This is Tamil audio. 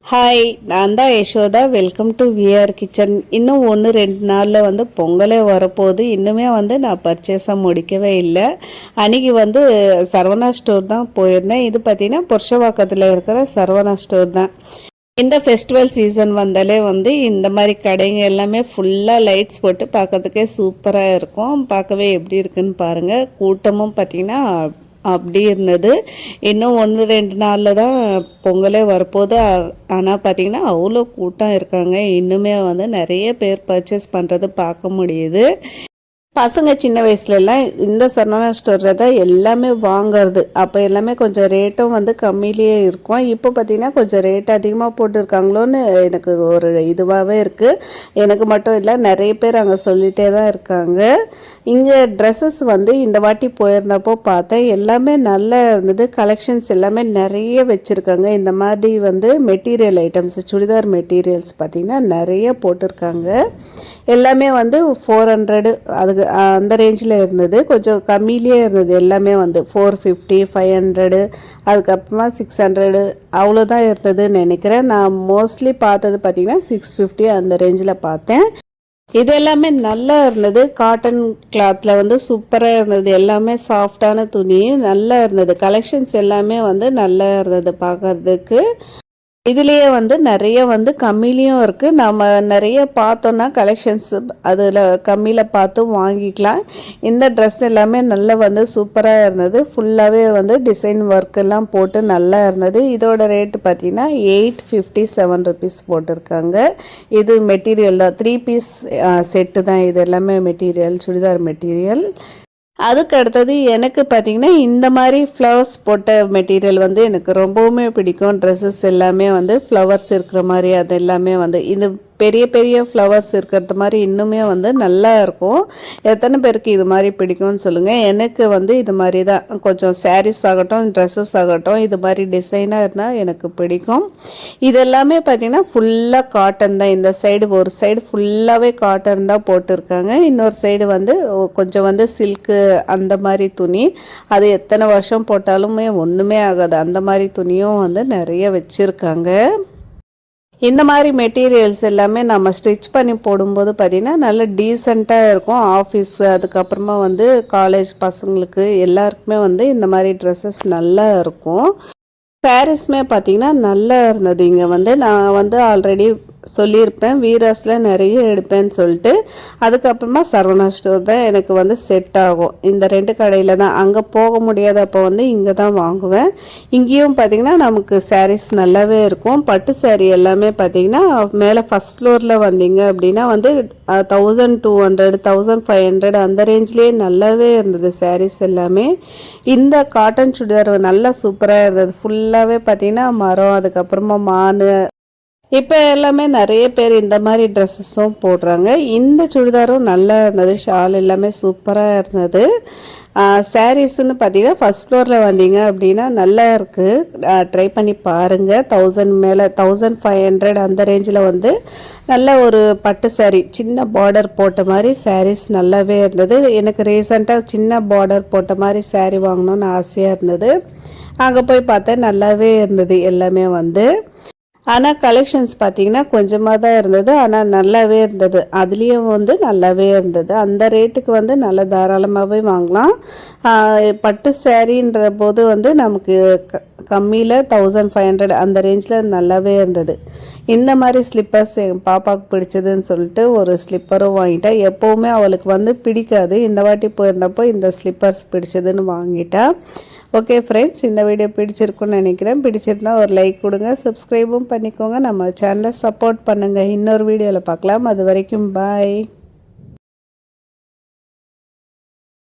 ஹாய், நான் தான் Yashoda. Welcome to VR kitchen. இன்னும் 1-2 நாளில் வந்து பொங்கலே வரப்போகுது. இன்னுமே வந்து நான் பர்ச்சேஸாக முடிக்கவே இல்லை. அன்றைக்கி வந்து சரவணா ஸ்டோர் தான் போயிருந்தேன். இது பார்த்திங்கன்னா புருஷவாக்கத்தில் இருக்கிற சரவணா ஸ்டோர் தான். இந்த ஃபெஸ்டிவல் சீசன் வந்தாலே வந்து இந்த மாதிரி கடைங்க எல்லாமே ஃபுல்லாக லைட்ஸ் போட்டு பார்க்கறதுக்கே சூப்பராக இருக்கும். பார்க்கவே எப்படி இருக்குன்னு பாருங்கள். கூட்டமும் பார்த்திங்கன்னா அப்படி இருந்தது. இன்னும் 1-2 நாளில் தான் பொங்கலே வரப்போகுது. ஆனால் பார்த்திங்கன்னா அவ்வளோ கூட்டம் இருக்காங்க. இன்னுமே வந்து நிறைய பேர் பர்ச்சேஸ் பண்ணுறது பார்க்க முடியுது. பசங்க சின்ன வயசுலலாம் இந்த சரவணா ஸ்டோரில் தான் எல்லாமே வாங்கிறது. அப்போ எல்லாமே கொஞ்சம் ரேட்டும் வந்து கம்மியிலேயே இருக்கும். இப்போ பார்த்திங்கன்னா கொஞ்சம் ரேட் அதிகமாக போட்டுருக்காங்களோன்னு எனக்கு ஒரு இதுவாகவே இருக்குது. எனக்கு மட்டும் இல்லை, நிறைய பேர் அங்கே சொல்லிகிட்டே தான் இருக்காங்க. இங்கே ட்ரெஸ்ஸஸ் வந்து இந்த வாட்டி போயிருந்தப்போ பார்த்தேன், எல்லாமே நல்லா இருந்தது. கலெக்ஷன்ஸ் எல்லாமே நிறைய வச்சுருக்காங்க. இந்த மாதிரி வந்து மெட்டீரியல் ஐட்டம்ஸ், சுடிதார் மெட்டீரியல்ஸ் பார்த்திங்கன்னா நிறைய போட்டிருக்காங்க. எல்லாமே வந்து 400 அதுக்கு அந்த ரேஞ்சில் இருந்தது. கொஞ்சம் கம்மியிலே இருந்தது. எல்லாமே வந்து 450, 500, அதுக்கப்புறமா 600 அவ்வளோதான் இருந்ததுன்னு நினைக்கிறேன். நான் மோஸ்ட்லி பார்த்தது பார்த்திங்கன்னா 650 அந்த ரேஞ்சில் பார்த்தேன். இது எல்லாமே நல்லா இருந்தது. காட்டன் கிளாத்தில் வந்து சூப்பராக இருந்தது. எல்லாமே சாஃப்டான துணி நல்லா இருந்தது. கலெக்ஷன்ஸ் எல்லாமே வந்து நல்லா இருந்தது பார்க்கறதுக்கு. இதுலேயே வந்து நிறைய வந்து கம்மிலையும் இருக்குது. நம்ம நிறைய பார்த்தோன்னா கலெக்ஷன்ஸ் அதில் கம்மியில் பார்த்து வாங்கிக்கலாம். இந்த ட்ரெஸ் எல்லாமே நல்லா வந்து சூப்பராக இருந்தது. ஃபுல்லாகவே வந்து டிசைன் ஒர்க் எல்லாம் போட்டு நல்லா இருந்தது. இதோட ரேட்டு பார்த்திங்கன்னா 857 rupees போட்டிருக்காங்க. இது மெட்டீரியல் தான், 3 பீஸ் செட்டு தான். இது எல்லாமே மெட்டீரியல், சுடிதார் மெட்டீரியல். அதுக்கு அடுத்தது எனக்கு பார்த்திங்கன்னா இந்த மாதிரி ஃப்ளவர்ஸ் போட்ட மெட்டீரியல் வந்து எனக்கு ரொம்பவுமே பிடிக்கும். ட்ரெஸ்ஸஸ் எல்லாமே வந்து ஃப்ளவர்ஸ் இருக்கிற மாதிரி அது எல்லாமே வந்து இந்த பெரிய பெரிய ஃப்ளவர்ஸ் இருக்கிறது மாதிரி இன்னுமே வந்து நல்லா இருக்கும். எத்தனை பேருக்கு இது மாதிரி பிடிக்கும்னு சொல்லுங்கள். எனக்கு வந்து இது மாதிரி தான் கொஞ்சம் சாரீஸ் ஆகட்டும், ட்ரெஸ்ஸஸ் ஆகட்டும், இது மாதிரி டிசைனாக இருந்தால் எனக்கு பிடிக்கும். இது எல்லாமே பார்த்திங்கன்னா ஃபுல்லாக காட்டன் தான். இந்த சைடு ஒரு சைடு ஃபுல்லாகவே காட்டன் தான் போட்டிருக்காங்க. இன்னொரு சைடு வந்து கொஞ்சம் வந்து சில்க்கு அந்த மாதிரி துணி. அது எத்தனை வருஷம் போட்டாலுமே ஒன்றுமே ஆகாது. அந்த மாதிரி துணியும் வந்து நிறைய வச்சுருக்காங்க. இந்த மாதிரி மெட்டீரியல்ஸ் எல்லாமே நம்ம ஸ்டிச் பண்ணி போடும்போது பார்த்திங்கன்னா நல்ல டீசெண்டாக இருக்கும். ஆஃபீஸு, அதுக்கப்புறமா வந்து காலேஜ் பசங்களுக்கு எல்லாருக்குமே வந்து இந்த மாதிரி ட்ரெஸ்ஸஸ் நல்லா இருக்கும். சாரீஸுமே பார்த்திங்கன்னா நல்லா இருந்தது. இங்கே வந்து நான் வந்து ஆல்ரெடி சொல்லியிருப்பேன், வீராஸில் நிறைய எடுப்பேன்னு சொல்லிட்டு. அதுக்கப்புறமா சரவணா ஸ்டோர் தான் எனக்கு வந்து செட் ஆகும். இந்த 2 கடையில் தான். அங்கே போக முடியாத அப்போ வந்து இங்கே தான் வாங்குவேன். இங்கேயும் பார்த்திங்கன்னா நமக்கு சாரீஸ் நல்லாவே இருக்கும். பட்டு சாரீ எல்லாமே பார்த்திங்கன்னா மேலே ஃபஸ்ட் ஃப்ளோரில் வந்தீங்க அப்படின்னா வந்து 1200, 1500 அந்த ரேஞ்சிலே நல்லாவே இருந்தது சாரீஸ் எல்லாமே. இந்த காட்டன் சுடிதார் நல்லா சூப்பராக இருந்தது. ஃபுல்லாகவே பார்த்திங்கன்னா மரம், அதுக்கப்புறமா மான். இப்போ எல்லாமே நிறைய பேர் இந்த மாதிரி ட்ரெஸ்ஸஸும் போடுறாங்க. இந்த சுடிதாரும் நல்லா இருந்தது. ஷால் எல்லாமே சூப்பராக இருந்தது. சாரீஸ்ன்னு பார்த்தீங்கன்னா ஃபஸ்ட் ஃப்ளோரில் வந்தீங்க அப்படின்னா நல்லா இருக்குது. ட்ரை பண்ணி பாருங்கள். 1000 மேலே 1500 அந்த ரேஞ்சில் வந்து நல்ல ஒரு பட்டு சாரீ, சின்ன பார்டர் போட்ட மாதிரி சாரீஸ் நல்லாவே இருந்தது. எனக்கு ரீசெண்டாக சின்ன பார்டர் போட்ட மாதிரி சாரீ வாங்கணுன்னு ஆசையாக இருந்தது. அங்கே போய் பார்த்தா நல்லாவே இருந்தது எல்லாமே வந்து. ஆனால் கலெக்ஷன்ஸ் பார்த்திங்கன்னா கொஞ்சமாக தான் இருந்தது. ஆனால் நல்லாவே இருந்தது. அதுலேயும் வந்து நல்லாவே இருந்தது. அந்த ரேட்டுக்கு வந்து நல்ல தாராளமாகவே வாங்கலாம். பட்டு சாரின்ற போது வந்து நமக்கு கம்மியில் 1500 அந்த ரேஞ்சில் நல்லாவே இருந்தது. இந்த மாதிரி ஸ்லிப்பர்ஸ் என் பாப்பாவுக்கு பிடிச்சதுன்னு சொல்லிட்டு ஒரு ஸ்லிப்பரும் வாங்கிட்டேன். எப்போவுமே அவளுக்கு வந்து பிடிக்காது. இந்த வாட்டி போயிருந்தப்போ இந்த ஸ்லிப்பர்ஸ் பிடிச்சதுன்னு வாங்கிட்டா. ஓகே ஃப்ரெண்ட்ஸ், இந்த வீடியோ பிடிச்சிருக்குன்னு நினைக்கிறேன். பிடிச்சிருந்தா ஒரு லைக் கொடுங்க, சப்ஸ்கிரைபும் பண்ணிக்கோங்க. நம்ம சேனலை சப்போர்ட் பண்ணுங்கள். இன்னொரு வீடியோவில் பார்க்கலாம். அது வரைக்கும் பாய்.